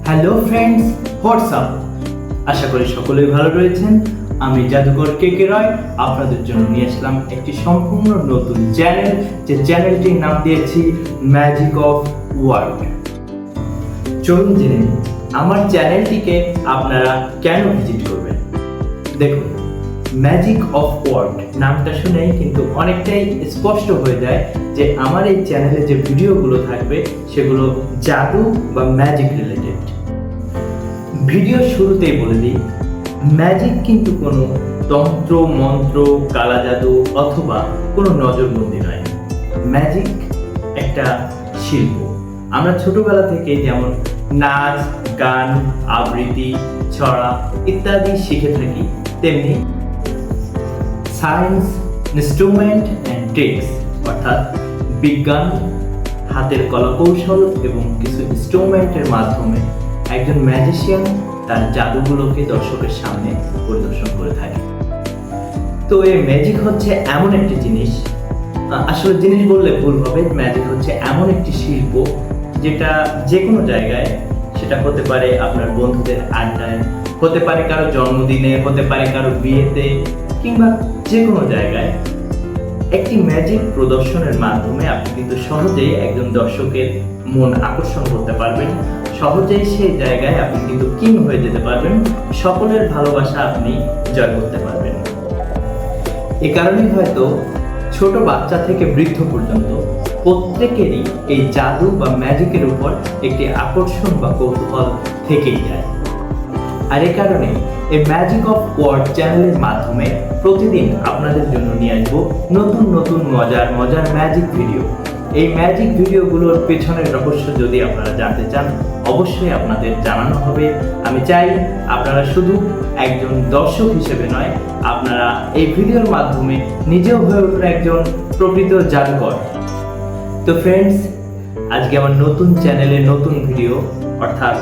Hello friends, WhatsApp. আশা করি সকলেই ভালো রয়েছেন। আমি জাদুকর কে রয় আপনাদের জন্য নিয়ে আসলাম একটি সম্পূর্ণ নতুন চ্যানেল, যে চ্যানেলটির নাম দিয়েছি ম্যাজিক অফ ওয়ার্ড। চলুন জেনে নিন আমার চ্যানেলটিকে আপনারা কেন ভিজিট করবেন। দেখুন, ম্যাজিক অফ ওয়ার্ড নামটা শুনেই কিন্তু অনেকটাই স্পষ্ট হয়ে যায় যে আমার এই চ্যানেলে যে ভিডিওগুলো থাকবে সেগুলো জাদু বা ম্যাজিক রিলেটেড। ভিডিও শুরুতেই বলে দিই, ম্যাজিক কিন্তু কোনো তন্ত্র মন্ত্র, কালা জাদু অথবা কোনো নজরবন্দি নয়। ম্যাজিক একটা শিল্প। আমরা ছোটবেলা থেকে যেমন নাচ, গান, আবৃত্তি, ছড়া ইত্যাদি শিখে থাকি, তেমনি সায়েন্স, ইনস্ট্রুমেন্ট অ্যান্ড ট্রিক্স অর্থাৎ বিজ্ঞান, হাতের কলাকৌশল এবং কিছু ইনস্ট্রুমেন্টের মাধ্যমে একজন ম্যাজিশিয়ান তার জাদুগুলোকে দর্শকের সামনে পরিদর্শন করে থাকে। তো এই ম্যাজিক হচ্ছে এমন একটি জিনিস, আসলে জিনিস বললে ভুল হবে, ম্যাজিক হচ্ছে এমন একটি শিল্প যেটা যে কোনো জায়গায়, সেটা হতে পারে আপনার বন্ধুদের আড্ডায়, হতে পারে কারো জন্মদিনে, হতে পারে কারো বিয়েতে, কিংবা যে কোনো জায়গায় একটি ম্যাজিক প্রদর্শনের মাধ্যমে আপনি কিন্তু সহজেই একজন দর্শকের মন আকর্ষণ করতে পারবেন। সহজেই সেই জায়গায় আপনি কিন্তু কিং হয়ে যেতে পারবেন, সকলের ভালোবাসা আপনি জয় করতে পারবেন। এ কারণেই হয়তো ছোট বাচ্চা থেকে বৃদ্ধ পর্যন্ত প্রত্যেকেরই এই জাদু বা ম্যাজিকের উপর একটি আকর্ষণ বা কৌতূহল থেকেই যায়। আর এ কারণে এই ম্যাজিক অফ ওয়ার্ড চ্যানেলের মাধ্যমে প্রতিদিন আপনাদের জন্য নিয়ে আসবো নতুন নতুন মজার মজার ম্যাজিক ভিডিও। এই ম্যাজিক ভিডিওগুলোর পেছনের রহস্য যদি আপনারা জানতে চান, অবশ্যই আপনাদের জানানো হবে। আমি চাই আপনারা শুধু একজন দর্শক হিসেবে নয়, আপনারা এই ভিডিওর মাধ্যমে নিজেও হয়ে উঠুন একজন প্রকৃত জাদুকর। তো ফ্রেন্ডস, আজকে আমার নতুন চ্যানেলে নতুন ভিডিও, অর্থাৎ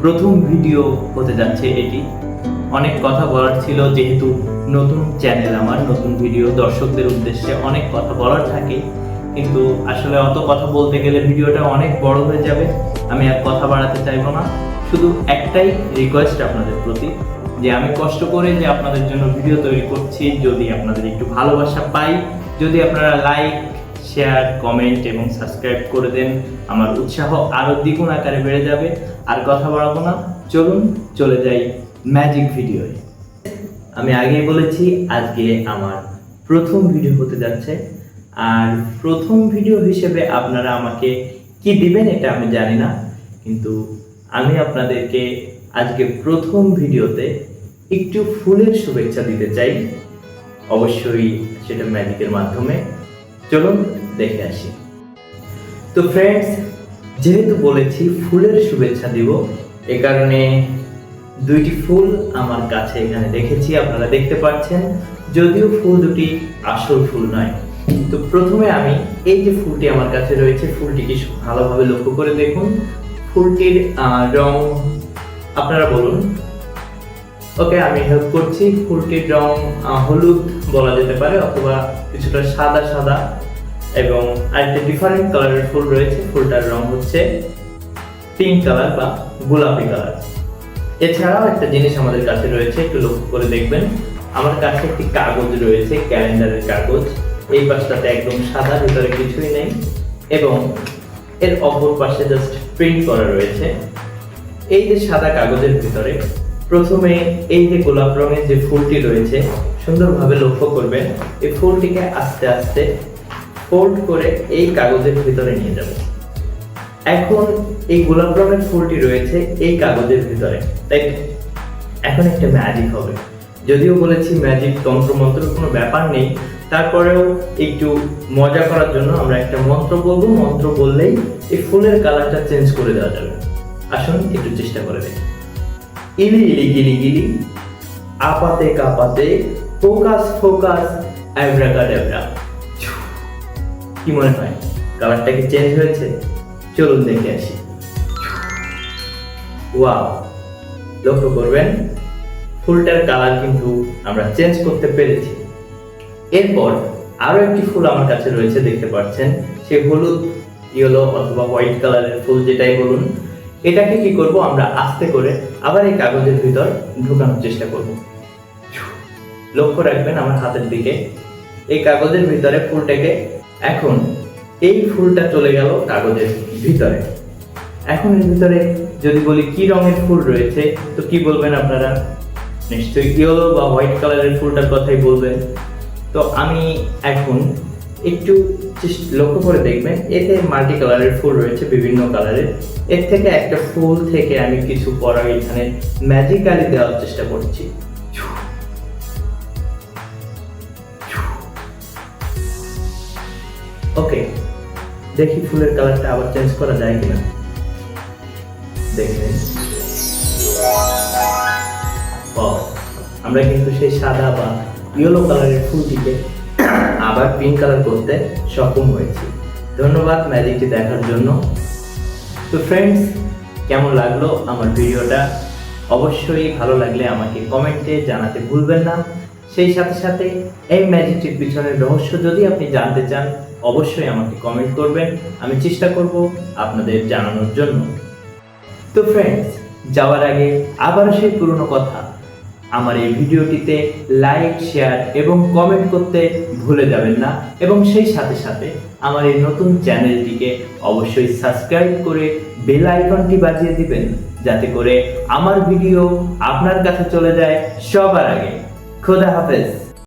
প্রথম ভিডিও হতে যাচ্ছে এটি। অনেক কথা বলার ছিল, যেহেতু নতুন চ্যানেল আমার, নতুন ভিডিও, দর্শকদের উদ্দেশ্যে অনেক কথা বলার থাকে, কিন্তু আসলে অত কথা বলতে গেলে ভিডিওটা অনেক বড় হয়ে যাবে। আমি আর কথা বাড়াতে চাইবো না। শুধু একটাই রিকোয়েস্ট আপনাদের প্রতি, যে আমি কষ্ট করে যে আপনাদের জন্য ভিডিও তৈরি করছি, যদি আপনাদের একটু ভালোবাসা পাই, যদি আপনারা লাইক, শেয়ার, কমেন্ট এবং সাবস্ক্রাইব করে দেন, আমার উৎসাহ আরো দ্বিগুণ আকারে বেড়ে যাবে। আর কথা বাড়াবো না, চলুন চলে যাই ম্যাজিক ভিডিওয়ে। আমি আগেই বলেছি আজকে আমার প্রথম ভিডিও হতে যাচ্ছে, আর প্রথম ভিডিও হিসেবে আপনারা আমাকে কি দিবেন এটা আমি জানি না, কিন্তু আমি আপনাদেরকে আজকে প্রথম ভিডিওতে একটু ফুলের শুভেচ্ছা দিতে চাই, অবশ্যই সেটা ম্যাজিকের মাধ্যমে। চলুন দেখে আসি। তো ফ্রেন্ডস, যেহেতু বলেছি ফুলের শুভেচ্ছা দিব, এ কারণে দুইটি ফুল আমার কাছে এখানে রেখেছি, আপনারা দেখতে পাচ্ছেন, যদিও ফুল দুটি আসল ফুল নয়। তো প্রথমে আমি এই যে ফুলটি আমার কাছে রয়েছে, ফুলটিকে ভালোভাবে লক্ষ্য করে দেখুন। ফুলটির রং আপনারা বলুন। ওকে, আমি হেল্প করছি। ফুলটির রং হলুদ বলা যেতে পারে, অথবা কিছুটা সাদা সাদা, এবং আরেকটা ডিফারেন্ট কালারের ফুল রয়েছে। ফুলটার রং হচ্ছে পিঙ্ক কালার বা গোলাপি কালার। এছাড়াও একটা জিনিস আমাদের কাছে রয়েছে, একটু লক্ষ্য করে দেখবেন। আমার কাছে একটি কাগজ রয়েছে, ক্যালেন্ডারের কাগজ। এই পাশটাতে একদম সাদা, ভিতরে কিছুই নেই, এবং এর অপর পাশে জাস্ট প্রিন্ট করা রয়েছে। এই যে সাদা কাগজের ভিতরে প্রথমে এই যে গোলাপ রঙের যে ফুলটি রয়েছে, সুন্দরভাবে লক্ষ্য করবেন। এই ফুলটিকে আস্তে আস্তে ফোল্ড করে এই কাগজের ভিতরে নিয়ে যাব। এখন এই গোলাপ রঙের ফুলটি রয়েছে এই কাগজের ভিতরে, তাই এখন একটা ম্যাজিক হবে। যদিও বলেছি ম্যাজিক তন্ত্রমন্ত্র কোনো ব্যাপার নেই, তারপরেও একটু মজা করার জন্য আমরা একটা মন্ত্র বলবো। মন্ত্র বললেই এই ফুলের কালারটা চেঞ্জ করে দেওয়া যাবে। আসুন একটু চেষ্টা করে দেখি। ইলি ইলি গিলি গিলি, আপাতে কাপাতে, ফোকাস ফোকাস, অ্যাব্রাকাডাব্রা। কি মনে হয়, কালারটা কি চেঞ্জ হয়েছে? চলুন দেখে আসি। ওয়াও, লক্ষ্য করবেন ফুলটার কালার কিন্তু আমরা চেঞ্জ করতে পেরেছি। এরপর আরো একটি ফুল আমার কাছে রয়েছে, দেখতে পাচ্ছেন। সে হলুদ, ইয়েলো অথবা হোয়াইট কালারের ফুল যেটাই বলুন, এটাকে কি করব, আমরা আস্তে করে আবার এই কাগজের ভিতর ঢোকানোর চেষ্টা করব। লক্ষ্য রাখবেন আমার হাতের দিকে, এই কাগজের ভিতরে ফুলটাকে, এখন এই ফুলটা চলে গেল কাগজের ভিতরে। এখন এর ভিতরে যদি বলি কি রঙের ফুল রয়েছে, তো কি বলবেন আপনারা? নিশ্চয়ই ইয়েলো বা হোয়াইট কালারের ফুলটার কথাই বলবেন। তো আমি এখন একটু লক্ষ্য করে দেখবেন, এতে মাল্টি কালারের ফুল রয়েছে, বিভিন্ন কালারের। এর থেকে একটা ফুল থেকে আমি কিছু পড়া এখানে ম্যাজিক্যালি দেওয়ার চেষ্টা করছি। ওকে, দেখি ফুলের কালারটা আবার চেঞ্জ করা যায় কিনা। দেখেন, আমরা কিন্তু সেই সাদা বা ইয়েলো কালারের ফুলটিকে আবার পিঙ্ক কালার করতে সক্ষম হয়েছি। ধন্যবাদ ম্যাজিকটি দেখার জন্য। তো ফ্রেন্ডস, কেমন লাগলো আমার ভিডিওটা? অবশ্যই ভালো লাগলে আমাকে কমেন্টে জানাতে ভুলবেন না। সেই সাথে সাথে এই ম্যাজিকটির পিছনের রহস্য যদি আপনি জানতে চান, অবশ্যই আমাকে কমেন্ট করবেন, আমি চেষ্টা করব আপনাদের জানানোর জন্য। তো ফ্রেন্ডস, যাওয়ার আগে আবার সেই পুরনো কথা, আমার এই ভিডিওটিতে লাইক, শেয়ার এবং কমেন্ট করতে ভুলে যাবেন না, এবং সেই সাথে সাথে আমার এই নতুন চ্যানেলটিকে অবশ্যই সাবস্ক্রাইব করে বেল আইকনটি বাজিয়ে দিবেন, যাতে করে আমার ভিডিও আপনার কাছে চলে যায় সবার আগে। খোদা হাফেজ।